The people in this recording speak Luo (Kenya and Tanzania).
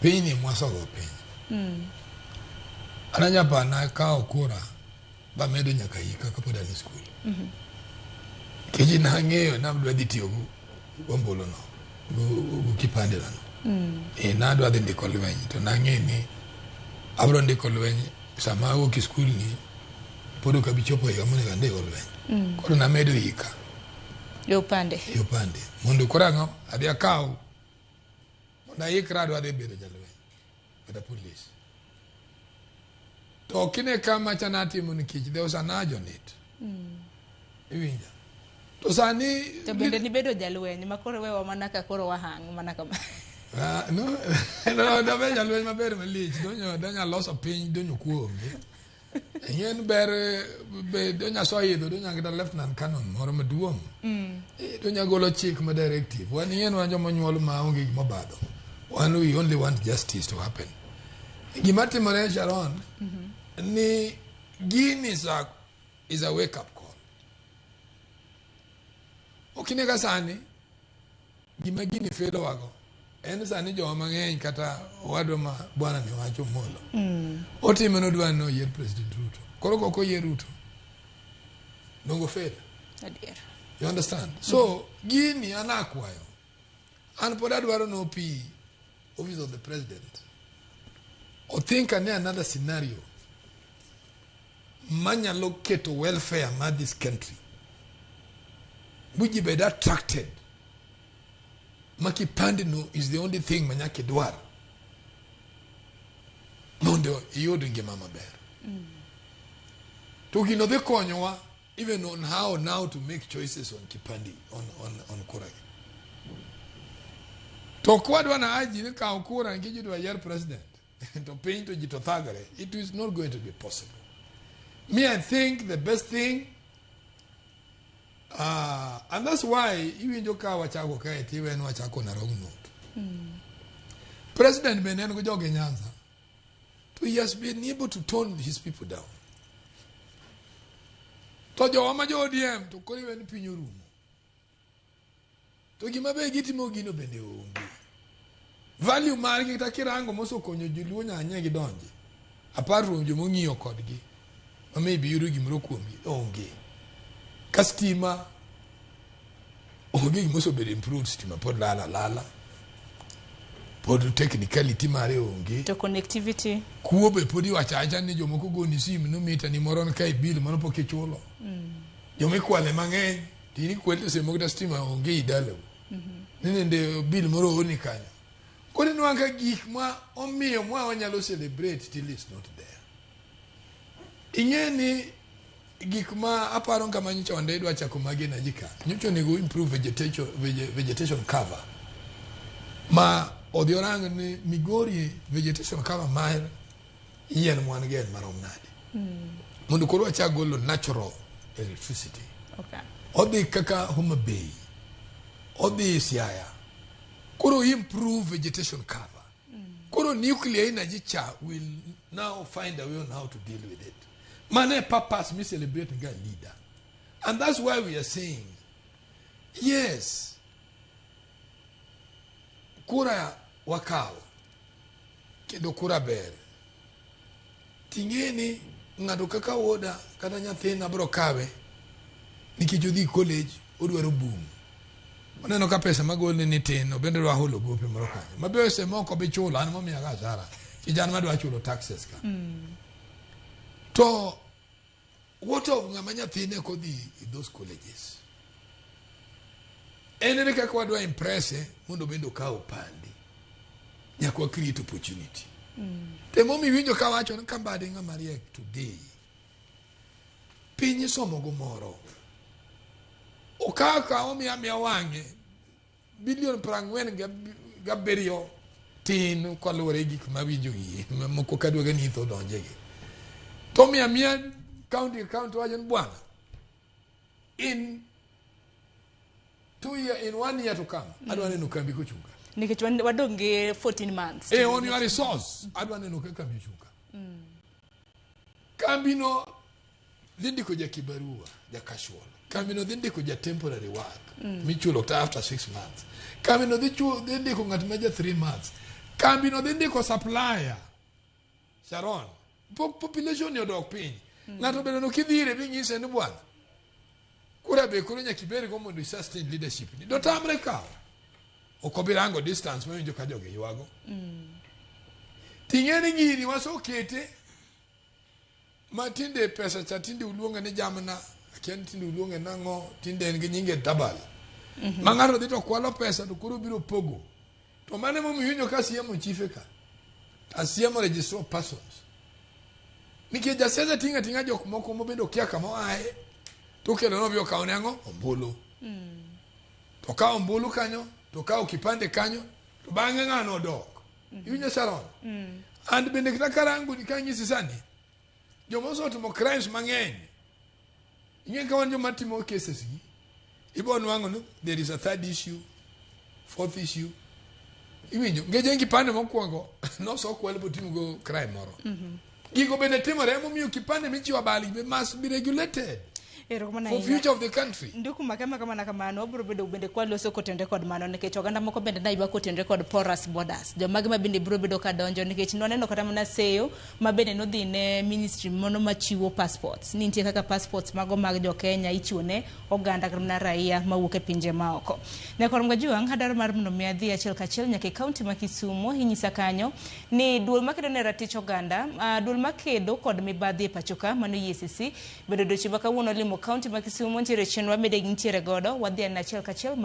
Pini mwasa go pini. Ananya pa na ka okura ba medo nyaka hika kapoda ni school. Kiji na ngeyo na mdu aditi yogu gombolo no. Gu kipande lano. Na do adi ndikolo wenyi. To na ngeyo ni abro ndikolo wenyi. Sama uki school ni podo kabichopo ya mune kande kolo wenyi. Koro na medo hika. Yopande. Mundu kuranga adi akao. Na hika do adi bedo jalo wenyi. With the police. To kine kama chanati munikiji, there was an age on it. Iwinja. To sani... To bende ni bedo jalwe, ni makoro wewa manaka koro wahang, manaka ba. No, dabe jalwe mabere malich. Donya loss of pain, donyo kuo. Yen bere, donya so yido, donya kita lieutenant canon, moro maduong. Donya golo chick ma directive. Wani yen wanjo manyuolo maungi mabado. One, we only want justice to happen. Gimati Mare Sharon, ni Gini is a wake-up call. Okinega sani, Gima Gini fedo wago. Enu sani jo mangen kata wadoma bwana ni wacho molo. Oti menodwa no yer President Ruto. Koro ko yer Ruto. Nongo fedo. You understand? So, Gini anakwayo. And podadwaro no pi office of the president. Or think another scenario. Manya locate welfare ma this country. Buji be that tracted. Maki pandino is the only thing manya kedwar. Mondo iyodu nge mama bear. Toki no de konyowa even on how now to make choices on Kipandi on Kuragi. To kwadwa na aji ni ka Ukura ngiji do yer president. To paint to Jito Thagare, it is not going to be possible. Me, I think the best thing, and that's why even Joka Wachako Kai, even Wachako na wrong note. President Benen Gojoge Nyanza, he has been able to tone his people down. Tojo Wamajo DM, to call even Pinurum. To Gimabe Gitimo Gino Bene. Value market akirango moso konyo juluonya anyegi donje. Apart from jumungi okodgi. Maybe yuru gimro kuomi onge. Kastima onge moso be improved stima pod lala. Pod technicality mare onge. To connectivity. Kuobe podi wachacha ni jomoko go ni sim no mita ni moron kai bill mano poke chulo. Jomeko ale mangeny. Tini kwete se mogda stima onge idalo. Nende bill moro oni kanya. Kodi nwanga gik ma omiyo mwa wanyalo celebrate till it's not there. Ingeni gik ma aparo kama nyicha wandaidwa chako mage na jika. Nyocho ni go improve vegetation cover. Ma odiorang ni Migori vegetation cover mile yen mwangen maromnadi. Mundu kuru wachagolo natural electricity. Okay. Odi kaka Homa Bay. Odi Siaya. Koro improve vegetation cover. Koro nuclear energy will now find a way on how to deal with it. Mane papas me celebrating a leader. And that's why we are saying, yes, kura wakao, kendo kura ber. Tingeni ngado kaka woda kada nyathina bro kawe nikijudhi college odwaro boom. Oneno ka pesa magole ni tin obende ro holo gope moro kanyo mabe se moko be chulo an momiya ga sara kijan madwa chulo taxes ka to what of ngamanya thine kodhi in those colleges enere ka kwadwa impresse mondo bendo ka opandi nyakwa create opportunity te momi winjo ka wacho ka bade ngamarie today pinyi somo gomoro Okaka omi amia wange billion prangwen gaberio tin kolore gik mawinjo yi moko kadwa gani to donjege to mi amia county wajon bwana in 1 year to come adwa neno kambi kuchunga nikech wadonge 14 months on your resource adwa neno kambi kuchunga kambi no dhindi koja kibarua ya casual Kamino dhindi kuja temporary work. Michulo after 6 months. Kamino dhindi kungat meja 3 months. kambi no dhi ndiko supplier Sharon population yodok piny ng'ato bedo no kidhire bing'ise ni bwana kura be kuro nyaka ibed go mondo sustain leadership ni do tamre kawo ok obirango distance mawinjo ka joge ywago ting'eni nyiri wasokete matinde pesa cha tinde uluonge ni jamna akian tinde uluonge nang'o tinde en gi nyinge tabal ma ng'ato dhi to kwalo pesa to kuro biro pogo to mane momiwinjo ka siemo chife ka asiemo registro persons nikech jasiasa ting'a jok moko mobedo kia kama oae to kendo nobiro kawo nang'o ombulu to ka ombulu kanyo to kawo kipande kanyo to bang'e ng'ano odok iwinjo Sharon and bende kata karango ni kanyisi sani joma osotimo crimes mang'eny ing'e ka wan joma timo cases gi ibo nwang'o no there is a third issue fourth issue iwinjo ngeje kipande mokwongo noso kwel botimo go crime moro gigo bende timore momiyo kipande michiwa bali be must be regulated for future of the country. Nduku makama kama na kamano obro bedo bende kwa loso kotende kod mano nikech oganda moko bende na iba kotende kod porous borders jomagi mabende bro bedo ka donjo nikech noneno kata mana seyo mabende nodhi ne ministry mono machiwo passports ni nitie kaka passports mago mag jo Kenya ichiwo ne oganda na raia mawuok e pinje maoko nyakor mgajuang hadar mar mno miadhi achiel kachiel nyaka kaunti ma Kisumu hinyisa kanyo ni duol makedo ne ratich oganda duol makedo kod mibadhi e pachoka mano EACC bedo dochiba kawuono limo kaunti ma Kisumu ntiere chenwa mede gintiere godo wadhi na achiel kachiel